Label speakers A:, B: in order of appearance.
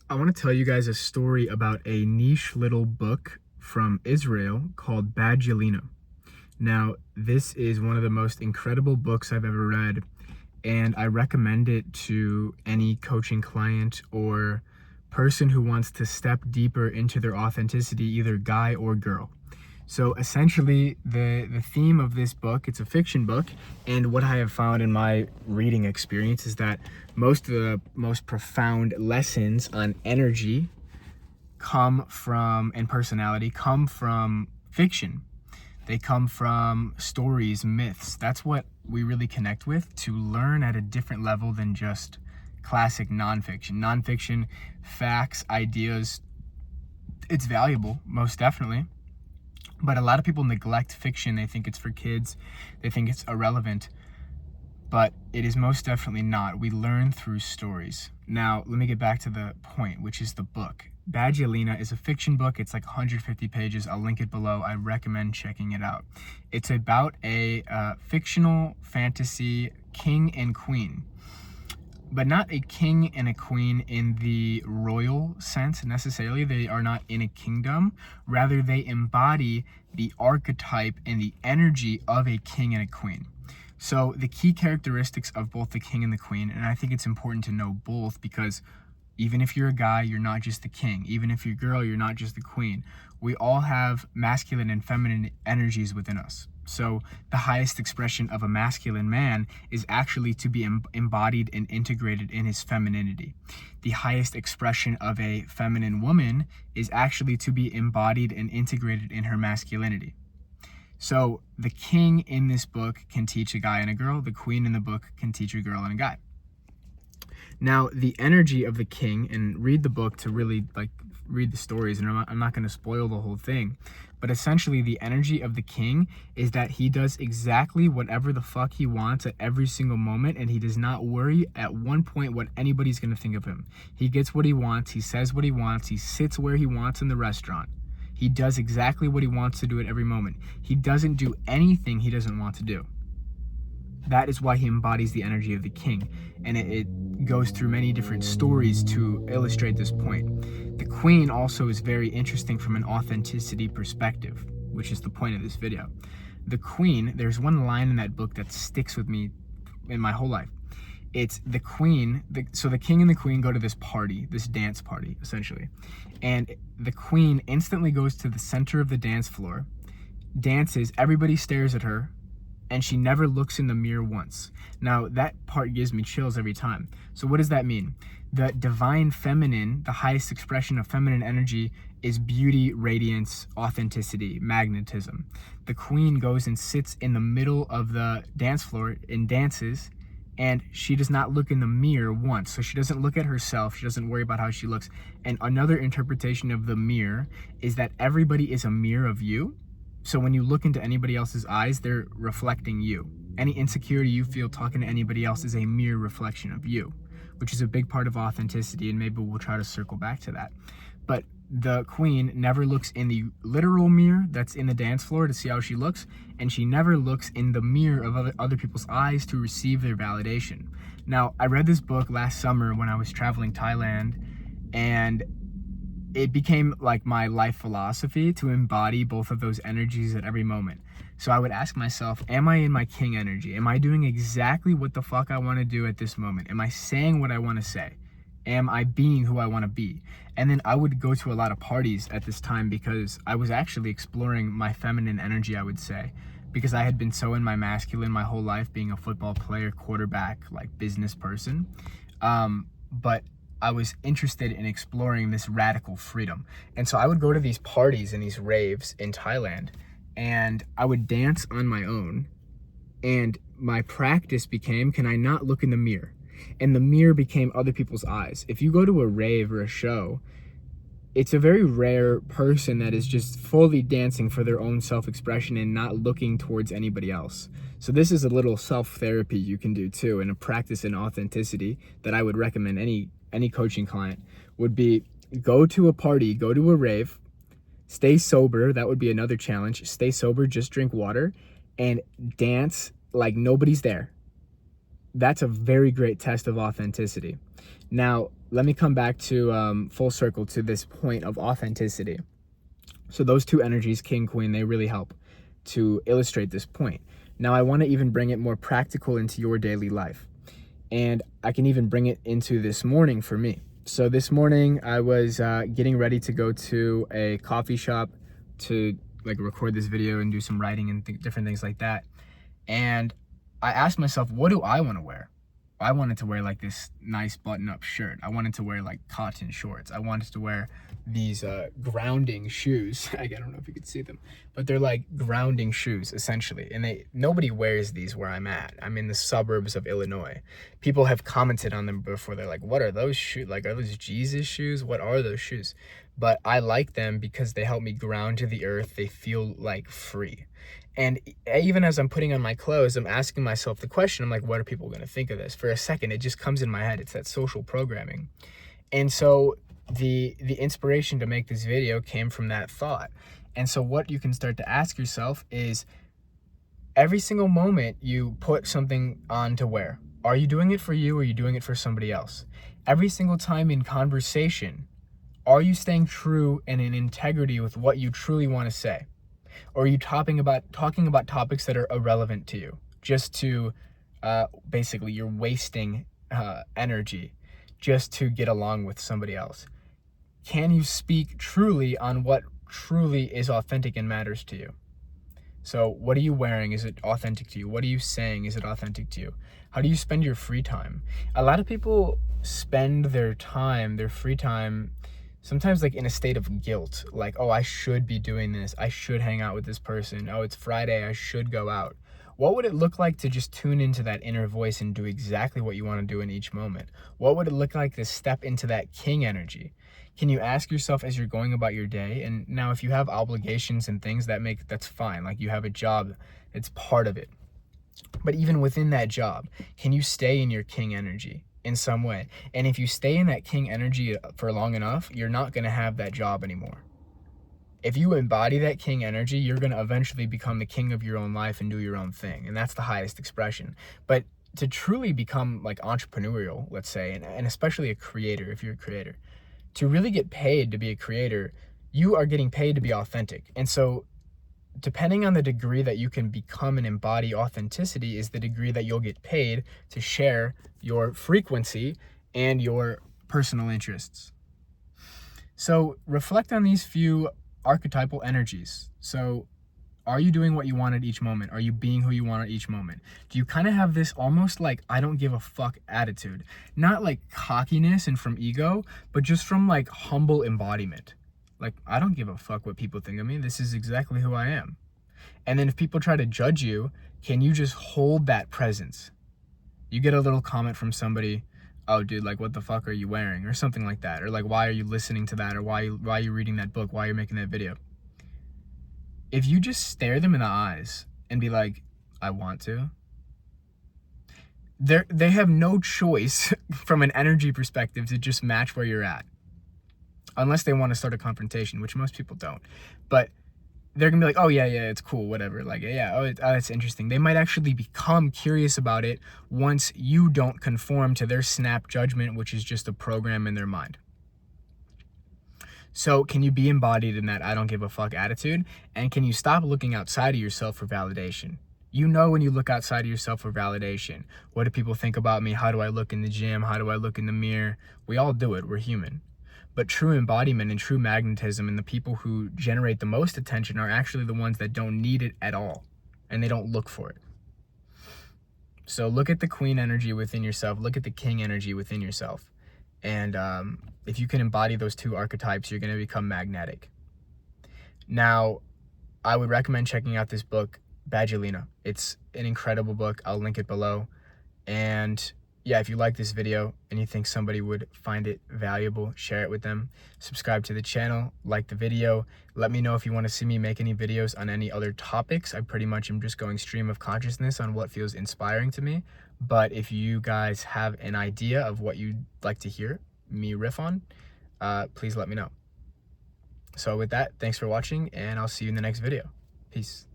A: I want to tell you guys a story about a niche little book from Israel called Badulina. Now, this is one of the most incredible books I've ever read, and I recommend it to any coaching client or person who wants to step deeper into their authenticity, either guy or girl. So essentially, the theme of this book, it's a fiction book, and what I have found in my reading experience is that most of the most profound lessons on energy come from, and personality, come from fiction. They come from stories, myths. That's what we really connect with to learn at a different level than just classic nonfiction. Nonfiction, facts, ideas, it's valuable, most definitely. But a lot of people neglect fiction. They think it's for kids. They think it's irrelevant. But it is most definitely not. We learn through stories. Now, let me get back to the point, which is the book. Badulina is a fiction book. It's like 150 pages. I'll link it below. I recommend checking it out. It's about a fictional fantasy king and queen, but not a king and a queen in the royal sense necessarily. They are not in a kingdom. Rather, they embody the archetype and the energy of a king and a queen. So the key characteristics of both the king and the queen, and I think it's important to know both because even if you're a guy, you're not just the king. Even if you're a girl, you're not just the queen. We all have masculine and feminine energies within us. So the highest expression of a masculine man is actually to be embodied and integrated in his femininity. The highest expression of a feminine woman is actually to be embodied and integrated in her masculinity. So the king in this book can teach a guy and a girl. The queen in the book can teach a girl and a guy. Now, the energy of the king, and read the book to really read the stories, and I'm not going to spoil the whole thing, but essentially the energy of the king is that he does exactly whatever the fuck he wants at every single moment, and he does not worry at one point what anybody's going to think of him. He gets what he wants, he says what he wants, he sits where he wants in the restaurant. He does exactly what he wants to do at every moment. He doesn't do anything he doesn't want to do. That is why he embodies the energy of the king. And it goes through many different stories to illustrate this point. The queen also is very interesting from an authenticity perspective, which is the point of this video. The queen, there's one line in that book that sticks with me in my whole life. It's the queen, so the king and the queen go to this party, this dance party, essentially. And the queen instantly goes to the center of the dance floor, dances, everybody stares at her, and she never looks in the mirror once. Now, that part gives me chills every time. So what does that mean? The divine feminine, the highest expression of feminine energy, is beauty, radiance, authenticity, magnetism. The queen goes and sits in the middle of the dance floor and dances, and she does not look in the mirror once. So she doesn't look at herself. She doesn't worry about how she looks. And another interpretation of the mirror is that everybody is a mirror of you. So when you look into anybody else's eyes, they're reflecting you. Any insecurity you feel talking to anybody else is a mere reflection of you, which is a big part of authenticity, and maybe we'll try to circle back to that. But the queen never looks in the literal mirror that's in the dance floor to see how she looks, and she never looks in the mirror of other people's eyes to receive their validation. Now, I read this book last summer when I was traveling Thailand, and it became like my life philosophy to embody both of those energies at every moment. So I would ask myself, am I in my king energy? Am I doing exactly what the fuck I want to do at this moment? Am I saying what I want to say? Am I being who I want to be? And then I would go to a lot of parties at this time because I was actually exploring my feminine energy, I would say, because I had been so in my masculine my whole life, being a football player, quarterback, like business person. But I was interested in exploring this radical freedom. And so I would go to these parties and these raves in Thailand, and I would dance on my own. And my practice became, can I not look in the mirror? And the mirror became other people's eyes. If you go to a rave or a show, it's a very rare person that is just fully dancing for their own self-expression and not looking towards anybody else. So this is a little self-therapy you can do too, and a practice in authenticity that I would recommend any coaching client would be: go to a party, go to a rave, stay sober. That would be another challenge. Stay sober, just drink water, and dance like nobody's there. that's a very great test of authenticity. Now, let me come back to full circle to this point of authenticity. So those two energies, king, queen, they really help to illustrate this point. Now, I want to even bring it more practical into your daily life. And I can even bring it into this morning for me. So this morning I was getting ready to go to a coffee shop to like record this video and do some writing and different things like that. And I asked myself, what do I want to wear? I wanted to wear like this nice button-up shirt. I wanted to wear like cotton shorts. I wanted to wear these grounding shoes. I don't know if you could see them, but they're like grounding shoes essentially. And nobody wears these where I'm at. I'm in the suburbs of Illinois. People have commented on them before. They're like, what are those shoes? Like, are those Jesus shoes? What are those shoes? But I like them because they help me ground to the earth. They feel like free. And even as I'm putting on my clothes, I'm asking myself the question, I'm like, what are people going to think of this? For a second, it just comes in my head. It's that social programming. And so the inspiration to make this video came from that thought. And so what you can start to ask yourself is, every single moment you put something on to wear, are you doing it for you or are you doing it for somebody else? Every single time in conversation, are you staying true and in integrity with what you truly want to say? Or are you talking about topics that are irrelevant to you, just to basically you're wasting energy just to get along with somebody else? Can you speak truly on what truly is authentic and matters to you? So what are you wearing? Is it authentic to you? What are you saying? Is it authentic to you? How do you spend your free time? A lot of people spend their free time, sometimes like in a state of guilt, like, oh, I should be doing this. I should hang out with this person. Oh, it's Friday. I should go out. What would it look like to just tune into that inner voice and do exactly what you want to do in each moment? What would it look like to step into that king energy? Can you ask yourself as you're going about your day? And now if you have obligations and things that's fine. Like you have a job, it's part of it. But even within that job, can you stay in your king energy in some way? And if you stay in that king energy for long enough, you're not going to have that job anymore. If you embody that king energy, you're going to eventually become the king of your own life and do your own thing. And that's the highest expression. But to truly become like entrepreneurial, let's say, and especially a creator, if you're a creator, to really get paid to be a creator, you are getting paid to be authentic. And so depending on the degree that you can become and embody authenticity is the degree that you'll get paid to share your frequency and your personal interests. So reflect on these few archetypal energies. So are you doing what you want at each moment? Are you being who you want at each moment? Do you kind of have this almost like I don't give a fuck attitude? Not like cockiness and from ego, but just from like humble embodiment. Like, I don't give a fuck what people think of me. This is exactly who I am. And then if people try to judge you, can you just hold that presence? You get a little comment from somebody, oh dude, like what the fuck are you wearing? Or something like that. Or like, why are you listening to that? Or why are you reading that book? Why are you making that video? If you just stare them in the eyes and be like, I want to, they have no choice from an energy perspective to just match where you're at. Unless they want to start a confrontation, which most people don't. But they're going to be like, oh, yeah, it's cool, whatever. Like, yeah, that's interesting. They might actually become curious about it once you don't conform to their snap judgment, which is just a program in their mind. So can you be embodied in that I don't give a fuck attitude? And can you stop looking outside of yourself for validation? You know when you look outside of yourself for validation. What do people think about me? How do I look in the gym? How do I look in the mirror? We all do it. We're human. But true embodiment and true magnetism and the people who generate the most attention are actually the ones that don't need it at all. And they don't look for it. So look at the queen energy within yourself. Look at the king energy within yourself. And if you can embody those two archetypes, you're going to become magnetic. Now, I would recommend checking out this book, Badulina. It's an incredible book. I'll link it below. And yeah, if you like this video and you think somebody would find it valuable, share it with them. Subscribe to the channel, like the video. Let me know if you want to see me make any videos on any other topics. I pretty much am just going stream of consciousness on what feels inspiring to me. But if you guys have an idea of what you'd like to hear me riff on, please let me know. So with that, thanks for watching, and I'll see you in the next video. Peace.